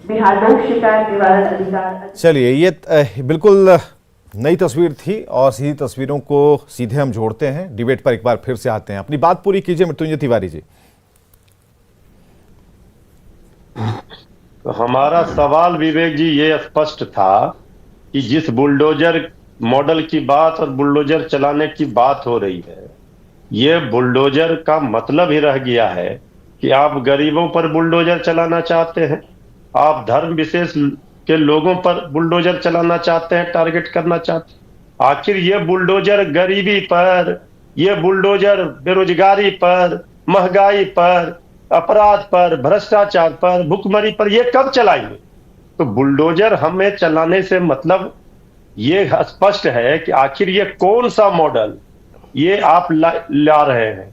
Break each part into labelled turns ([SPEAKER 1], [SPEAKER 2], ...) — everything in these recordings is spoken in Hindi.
[SPEAKER 1] बिहार लोक शिकायत निवारण अधिकार।
[SPEAKER 2] चलिए, ये बिल्कुल नई तस्वीर थी और सीधी तस्वीरों को सीधे हम जोड़ते हैं। डिबेट पर एक बार फिर से आते हैं। अपनी बात पूरी कीजिए मृत्युंजय तिवारी जी।
[SPEAKER 3] तो हमारा सवाल विवेक जी ये स्पष्ट था कि जिस बुलडोजर मॉडल की बात और बुलडोजर चलाने की बात हो रही है, ये बुलडोजर का मतलब ही रह गया है कि आप गरीबों पर बुलडोजर चलाना चाहते हैं, आप धर्म विशेष के लोगों पर बुलडोजर चलाना चाहते हैं, टारगेट करना चाहते हैं। आखिर ये बुलडोजर गरीबी पर, ये बुलडोजर बेरोजगारी पर, महंगाई पर, अपराध पर, भ्रष्टाचार पर, भुखमरी पर ये कब चलाएंगे? तो बुलडोजर हमें चलाने से मतलब ये स्पष्ट है कि आखिर ये कौन सा मॉडल ये आप ला रहे हैं,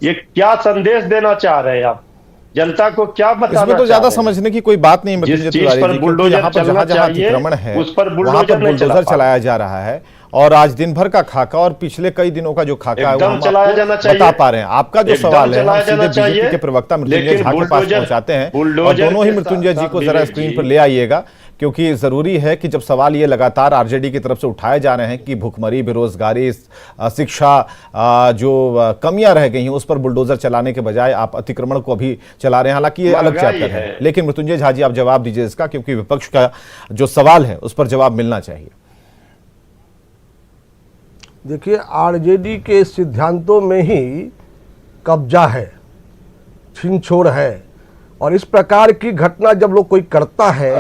[SPEAKER 3] ये क्या संदेश देना चाह रहे हैं आप जनता को, क्या बताना?
[SPEAKER 2] इसमें तो ज्यादा समझने की कोई बात नहीं मृत्युंजय तिवारी जी, क्योंकि यहाँ पर जहां अतिक्रमण है
[SPEAKER 3] उस पर
[SPEAKER 2] वहां पर बुलडोजर चलाया जा रहा है और आज दिन भर का खाका और पिछले कई दिनों का जो खाका है वो हम बता पा रहे हैं। आपका जो सवाल है हम सीधे बीजेपी के प्रवक्ता मृत्युंजय झा के पास पहुंचाते हैं और दोनों ही मृत्युंजय जी को जरा स्क्रीन पर ले आइएगा, क्योंकि जरूरी है कि जब सवाल ये लगातार आरजेडी की तरफ से उठाए जा रहे हैं कि भुखमरी, बेरोजगारी, शिक्षा जो कमियां रह गई हैं उस पर बुलडोजर चलाने के बजाय आप अतिक्रमण को अभी चला रहे हैं। हालांकि ये अलग चैप्टर है, लेकिन मृत्युंजय झा जी आप जवाब दीजिए इसका, क्योंकि विपक्ष का जो सवाल है उस पर जवाब मिलना चाहिए।
[SPEAKER 4] देखिए, आरजेडी के सिद्धांतों में ही कब्जा है, छीन-छोड़ है, और इस प्रकार की घटना जब लोग कोई करता है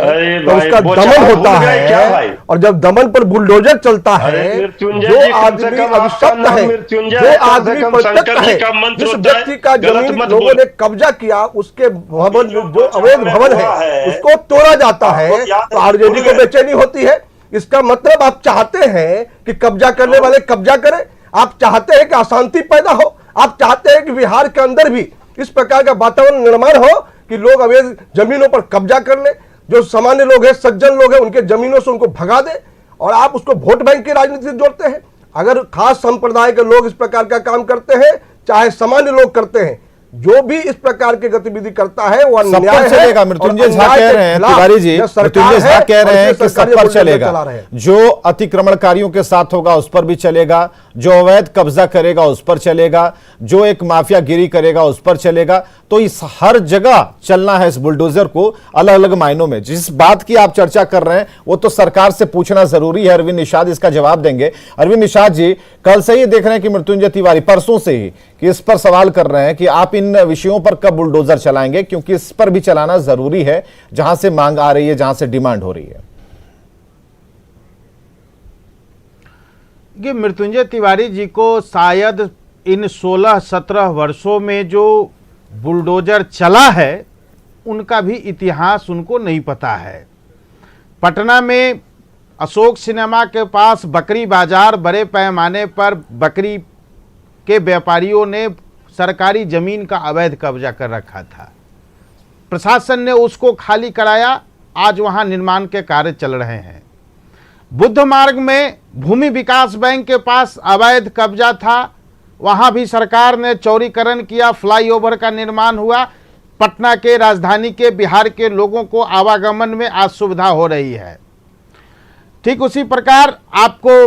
[SPEAKER 4] तो उसका दमन होता है, और जब दमन पर बुलडोजर चलता है, जो आदमी अभिशप्त है, जो आदमी प्रत्यक्ष है, जिस व्यक्ति का जमीन लोगों ने कब्जा किया उसके भवन, जो अवैध भवन है उसको तोड़ा जाता है, तो आरजेडी को बेचैनी होती है। इसका मतलब आप चाहते हैं कि कब्जा करने वाले कब्जा करें, आप चाहते हैं कि अशांति पैदा हो, आप चाहते हैं कि बिहार के अंदर भी इस प्रकार का वातावरण निर्माण हो कि लोग अवैध जमीनों पर कब्जा कर ले, जो सामान्य लोग हैं, सज्जन लोग हैं, उनके जमीनों से उनको भगा दे, और आप उसको वोट बैंक की राजनीति से जोड़ते हैं। अगर खास संप्रदाय के लोग इस प्रकार का काम करते हैं, चाहे सामान्य लोग करते हैं, जो भी इस प्रकार की गतिविधि करता है वो अन्याय है।
[SPEAKER 2] चलेगा, मृत्युंजय झा कह रहे हैं, तिवारी जी मृत्युंजय झा कह रहे हैं कि सब पर चलेगा, जो अतिक्रमणकारियों के साथ होगा उस पर भी चलेगा, जो अवैध कब्जा करेगा उस पर चलेगा, जो एक माफियागिरी करेगा उस पर चलेगा। तो इस हर जगह चलना है इस बुलडोजर को, अलग अलग मायनों में। जिस बात की आप चर्चा कर रहे हैं वो तो सरकार से पूछना जरूरी है। अरविंद निषाद इसका जवाब देंगे। अरविंद निषाद जी, कल से ही देख रहे हैं कि मृत्युंजय तिवारी परसों से ही कि इस पर सवाल कर रहे हैं कि आप इन विषयों पर कब बुलडोजर चलाएंगे, क्योंकि इस पर भी चलाना जरूरी है जहां से मांग आ रही है, जहां से डिमांड हो रही है।
[SPEAKER 5] ये मृत्युंजय तिवारी जी को शायद इन 16-17 वर्षों में जो बुलडोजर चला है उनका भी इतिहास उनको नहीं पता है। पटना में अशोक सिनेमा के पास बकरी बाजार, बड़े पैमाने पर बकरी के व्यापारियों ने सरकारी जमीन का अवैध कब्जा कर रखा था। प्रशासन ने उसको खाली कराया, आज वहां निर्माण के कार्य चल रहे हैं। बुद्ध मार्ग में भूमि विकास बैंक के पास अवैध कब्जा था, वहां भी सरकार ने चौड़ीकरण किया, फ्लाईओवर का निर्माण हुआ। पटना के, राजधानी के, बिहार के लोगों को आवागमन में आज सुविधा हो रही है। ठीक उसी प्रकार आपको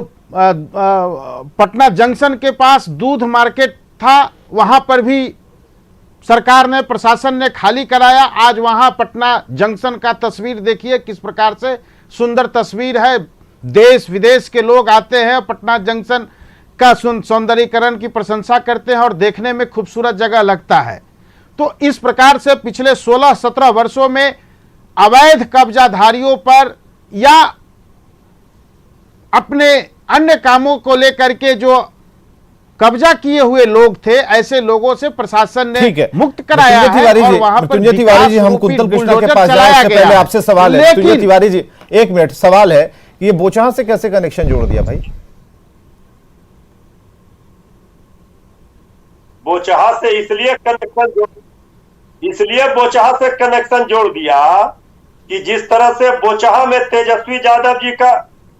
[SPEAKER 5] पटना जंक्शन के पास दूध मार्केट था, वहां पर भी सरकार ने, प्रशासन ने खाली कराया। आज वहां पटना जंक्शन का तस्वीर देखिए किस प्रकार से सुंदर तस्वीर है। देश विदेश के लोग आते हैं, पटना जंक्शन का सौंदर्यीकरण की प्रशंसा करते हैं और देखने में खूबसूरत जगह लगता है। तो इस प्रकार से पिछले 16-17 वर्षों में अवैध कब्जाधारियों पर या अपने अन्य कामों को लेकर के जो कब्जा किए हुए लोग थे, ऐसे लोगों से प्रशासन ने मुक्त कराया है। और वहां पर
[SPEAKER 2] मृत्युंजय तिवारी जी, हम कुंतल कृष्णा के पास जाए इससे पहले आपसे सवाल है। मृत्युंजय तिवारी जी, एक मिनट, सवाल है कि ये बोचहा से कैसे कनेक्शन जोड़ दिया भाई?
[SPEAKER 3] बोचहा से इसलिए बोचहा से कनेक्शन जोड़ दिया कि जिस तरह से बोचहा में तेजस्वी यादव जी का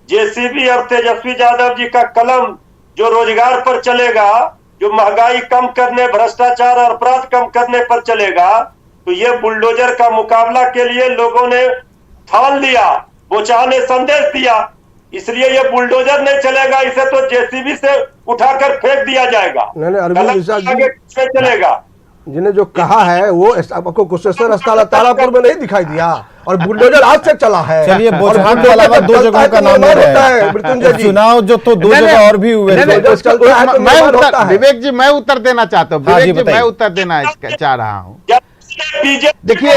[SPEAKER 3] जेसीबी और तेजस्वी यादव जी का कलम जो रोजगार पर चलेगा, जो महंगाई कम करने, भ्रष्टाचार और अपराध कम करने पर चलेगा, तो ये बुलडोजर का मुकाबला के लिए लोगों ने ठान लिया, बोचा ने संदेश दिया, इसलिए ये बुलडोजर नहीं चलेगा, इसे तो जेसीबी से उठाकर फेंक दिया जाएगा।
[SPEAKER 4] नहीं, अरविंद निषाद जी
[SPEAKER 3] चलेगा।
[SPEAKER 4] जिन्हें जो कहा है वो आपको कुशेश्वर अस्पताल तारापुर में नहीं दिखाई दिया, और बुलडोजर आज से चला है।
[SPEAKER 2] चलिए, बोचहान के अलावा दो जगहों का नाम ले रहे हैं। मृत्युंजय जी, चुनाव जो तो दो जगह और भी हुए।
[SPEAKER 5] विवेक जी, मैं उत्तर देना चाहता हूँ। विवेक जी, मैं उत्तर देना चाह रहा हूँ। देखिए,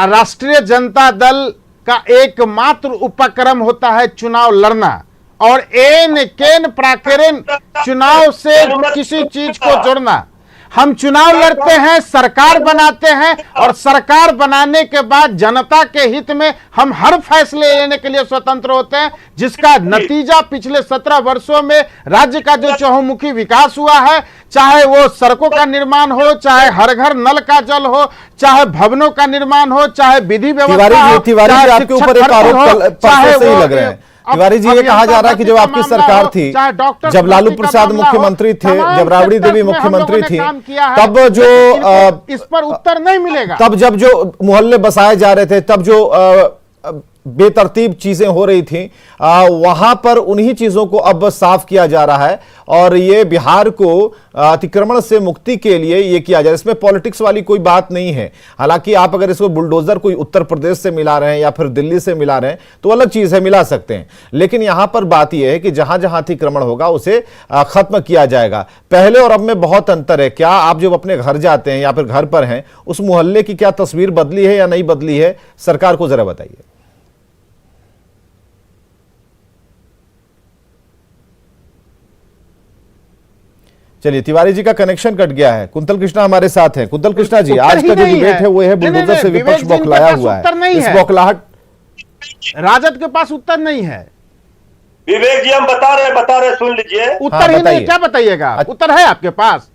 [SPEAKER 5] राष्ट्रीय जनता दल का एकमात्र उपक्रम होता है चुनाव लड़ना, और एन केन प्राकेरन चुनाव से किसी चीज को जोड़ना। हम चुनाव लड़ते हैं, सरकार बनाते हैं, और सरकार बनाने के बाद जनता के हित में हम हर फैसले लेने के लिए स्वतंत्र होते हैं, जिसका नतीजा पिछले 17 वर्षों में राज्य का जो चहुमुखी विकास हुआ है, चाहे वो सड़कों का निर्माण हो, चाहे हर घर नल का जल हो, चाहे भवनों का निर्माण हो, चाहे विधि व्यवस्था हो,
[SPEAKER 2] तिवारी जी, आपके ऊपर एक आरोप चाहे सही लग रहे हैं। तिवारी जी, ये कहा जा रहा है कि जब आपकी सरकार थी, जब लालू प्रसाद मुख्यमंत्री थे, जब राबड़ी देवी मुख्यमंत्री थी, तब जो
[SPEAKER 5] इस पर उत्तर नहीं मिलेगा।
[SPEAKER 2] तब जब जो मोहल्ले बसाए जा रहे थे, तब जो बेतरतीब चीजें हो रही थी, वहां पर उन्हीं चीजों को अब साफ किया जा रहा है, और ये बिहार को अतिक्रमण से मुक्ति के लिए ये किया जा रहा है। इसमें पॉलिटिक्स वाली कोई बात नहीं है। हालांकि आप अगर इसको बुलडोजर कोई उत्तर प्रदेश से मिला रहे हैं या फिर दिल्ली से मिला रहे हैं तो अलग चीज है, मिला सकते हैं, लेकिन यहां पर बात यह है कि जहां जहां अतिक्रमण होगा उसे खत्म किया जाएगा। पहले और अब में बहुत अंतर है। क्या आप जब अपने घर जाते हैं या फिर घर पर हैं, उस मोहल्ले की क्या तस्वीर बदली है या नहीं बदली है, सरकार को जरा बताइए। चलिए, तिवारी जी का कनेक्शन कट गया है। कुंतल कृष्णा हमारे साथ हैं। कुंतल कृष्णा जी, आज का जो डिबेट है वो है बुलडोजर से विपक्ष बौखलाया हुआ है। इस बौखलाहट,
[SPEAKER 5] राजद के पास उत्तर नहीं है।
[SPEAKER 3] विवेक जी, हम बता रहे सुन लीजिए।
[SPEAKER 5] उत्तर ही नहीं, क्या बताइएगा? उत्तर है आपके पास?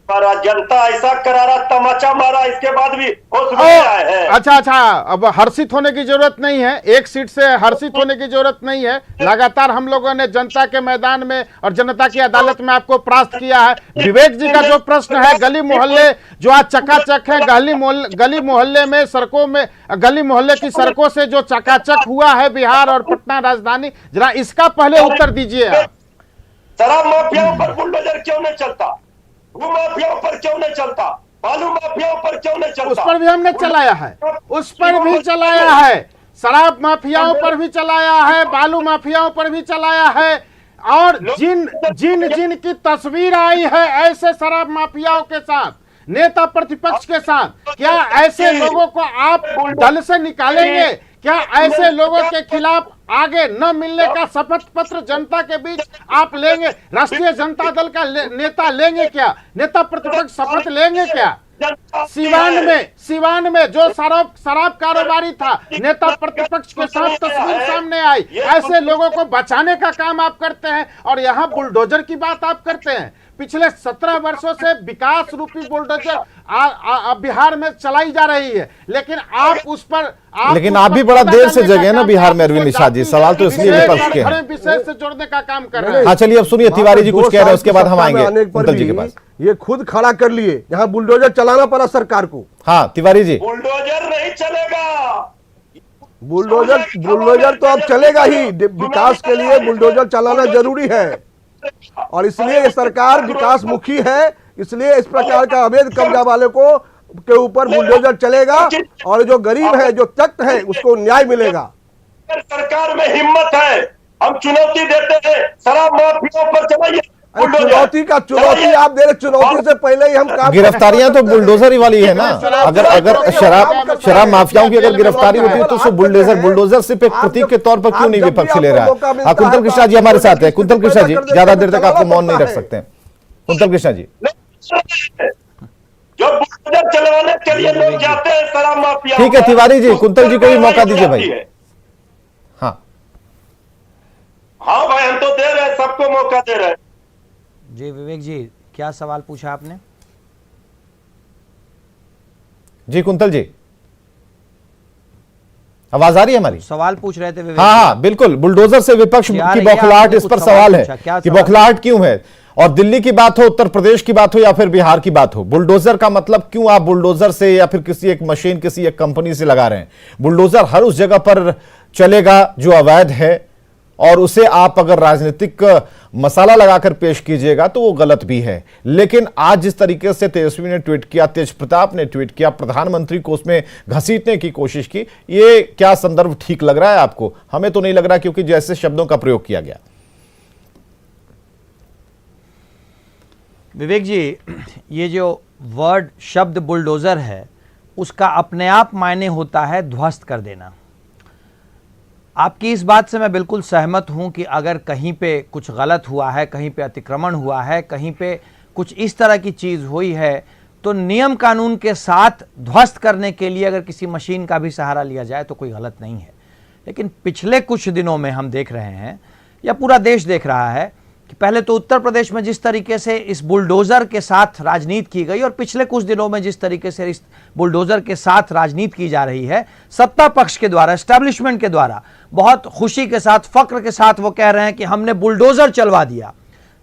[SPEAKER 3] जनता ऐसा करारा तमाचा मारा, इसके बाद भी होश में आए हैं।
[SPEAKER 5] अच्छा, अब हर्षित होने की जरूरत नहीं है, एक सीट से हर्षित होने की जरूरत नहीं है। लगातार हम लोगों ने जनता के मैदान में और जनता की अदालत में आपको परास्त किया है। विवेक जी का जो प्रश्न है, गली मोहल्ले जो आज चकाचक है, गली मोहल्ले में, सड़कों में, गली मोहल्ले की सड़कों से जो चकाचक हुआ है बिहार और पटना राजधानी, जरा इसका पहले उत्तर दीजिए आप।
[SPEAKER 3] शराब माफियाओं पर बुलडोजर क्यों नहीं चलता? भू माफियाओं पर क्यों नहीं चलता? बालू माफियाओं पर क्यों नहीं चलता?
[SPEAKER 5] उस पर भी हमने चलाया है, उस पर भी चलाया है, शराब माफियाओं पर भी चलाया है, बालू माफियाओं पर भी चलाया है, और जिन की तस्वीर आई है ऐसे शराब माफियाओं के साथ, नेता प्रतिपक्ष के साथ, क्या ऐसे लोगों को आप दल से निकालेंगे? क्या ऐसे लोगों के खिलाफ आगे न मिलने का शपथ पत्र जनता के बीच आप लेंगे? राष्ट्रीय जनता दल का नेता लेंगे क्या? नेता प्रतिपक्ष शपथ लेंगे क्या? सिवान में जो शराब कारोबारी था, नेता प्रतिपक्ष के साथ तस्वीर सामने आई, ऐसे लोगों को बचाने का काम आप करते हैं, और यहाँ बुलडोजर की बात आप करते हैं। पिछले 17 वर्षों से विकास रूपी बुलडोजर बिहार में चलाई जा रही है, लेकिन आप उस पर
[SPEAKER 2] लेकिन आप भी बड़ा देर से जगह ना बिहार में। अरविंद निषाद जी, सवाल तो इसलिए विपक्ष के हैं,
[SPEAKER 5] विषय से जोड़ने का काम कर रहे हैं।
[SPEAKER 2] हाँ, चलिए, अब सुनिए, तिवारी जी कुछ कह रहे हैं, उसके बाद हम आएंगे कुंतल जी के पास।
[SPEAKER 4] ये खुद खड़ा कर लिए, यहाँ बुलडोजर चलाना पड़ा सरकार को।
[SPEAKER 2] हाँ, तिवारी जी,
[SPEAKER 3] बुलडोजर नहीं चलेगा।
[SPEAKER 4] बुलडोजर तो अब चलेगा ही। विकास के लिए बुलडोजर चलाना जरूरी है, और इसलिए ये सरकार विकास मुखी है, इसलिए इस प्रकार का अवैध कब्जा वाले को के ऊपर बुलडोजर चलेगा, और जो गरीब है, जो तख्त है, उसको न्याय मिलेगा।
[SPEAKER 3] सरकार में हिम्मत है, हम चुनौती देते हैं, शराब माफियाओं पर चलाइए।
[SPEAKER 4] चुनौती आप दे रहे, चुनौती से पहले ही हम काम।
[SPEAKER 2] गिरफ्तारियां तो बुलडोजर ही वाली है ना। अगर शराब माफियाओं की अगर गिरफ्तारी होती है तो उसको बुलडोजर सिर्फ एक प्रतीक के तौर पर क्यों नहीं विपक्ष ले रहा है? कुंतल कृष्णा जी हमारे साथ है। कुंतल कृष्णा जी, ज्यादा देर तक आपको मौन नहीं रख सकते। कुंतल कृष्णा जी,
[SPEAKER 3] जो बुलडोजर चलवाने के लिए लोग जाते हैं शराब माफिया।
[SPEAKER 2] ठीक है तिवारी जी, कुंतल जी को भी मौका दीजिए भाई।
[SPEAKER 3] हाँ भाई, हम तो दे रहे हैं, सबको मौका दे रहे हैं।
[SPEAKER 6] जी विवेक जी, क्या सवाल पूछा आपने?
[SPEAKER 2] जी कुंतल जी, आवाज आ रही है हमारी?
[SPEAKER 6] सवाल पूछ रहे थे विवेक।
[SPEAKER 2] हाँ, बिल्कुल। बुलडोजर से विपक्ष की बौखलाहट, इस पर सवाल है कि बौखलाहट क्यों है। और दिल्ली की बात हो, उत्तर प्रदेश की बात हो या फिर बिहार की बात हो, बुलडोजर का मतलब क्यों आप बुलडोजर से या फिर किसी एक मशीन किसी एक कंपनी से लगा रहे हैं? बुलडोजर हर उस जगह पर चलेगा जो अवैध है, और उसे आप अगर राजनीतिक मसाला लगाकर पेश कीजिएगा तो वो गलत भी है। लेकिन आज जिस तरीके से तेजस्वी ने ट्वीट किया, तेज प्रताप ने ट्वीट किया, प्रधानमंत्री को उसमें घसीटने की कोशिश की, ये क्या संदर्भ ठीक लग रहा है आपको? हमें तो नहीं लग रहा, क्योंकि जैसे शब्दों का प्रयोग किया गया।
[SPEAKER 6] विवेक जी, ये जो वर्ड शब्द बुलडोजर है उसका अपने आप मायने होता है ध्वस्त कर देना। आपकी इस बात से मैं बिल्कुल सहमत हूं कि अगर कहीं पे कुछ गलत हुआ है, कहीं पे अतिक्रमण हुआ है, कहीं पे कुछ इस तरह की चीज़ हुई है, तो नियम कानून के साथ ध्वस्त करने के लिए अगर किसी मशीन का भी सहारा लिया जाए तो कोई गलत नहीं है। लेकिन पिछले कुछ दिनों में हम देख रहे हैं, या पूरा देश देख रहा है, कि पहले तो उत्तर प्रदेश में जिस तरीके से इस बुलडोज़र के साथ राजनीति की गई और पिछले कुछ दिनों में जिस तरीके से इस बुलडोज़र के साथ राजनीति की जा रही है, सत्ता पक्ष के द्वारा, एस्टैब्लिशमेंट के द्वारा बहुत खुशी के साथ, फक्र के साथ वो कह रहे हैं कि हमने बुलडोज़र चलवा दिया।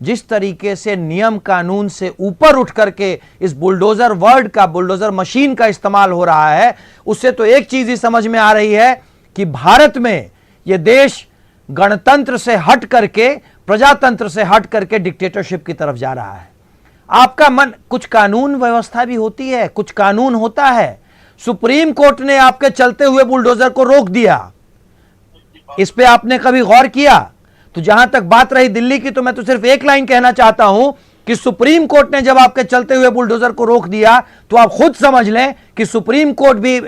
[SPEAKER 6] जिस तरीके से नियम कानून से ऊपर उठ करके इस बुलडोज़र वर्ड का, बुलडोज़र मशीन का इस्तेमाल हो रहा है, उससे तो एक चीज़ ही समझ में आ रही है कि भारत में ये देश गणतंत्र से हट करके, प्रजातंत्र से हट करके डिक्टेटरशिप की तरफ जा रहा है। आपका मन, कुछ कानून व्यवस्था भी होती है, कुछ कानून होता है। सुप्रीम कोर्ट ने आपके चलते हुए बुलडोजर को रोक दिया, इस पे आपने कभी गौर किया? तो जहां तक बात रही दिल्ली की, तो मैं तो सिर्फ एक लाइन कहना चाहता हूं कि सुप्रीम कोर्ट ने जब आपके चलते हुए बुलडोजर को रोक दिया तो आप खुद समझ लें कि सुप्रीम कोर्ट भी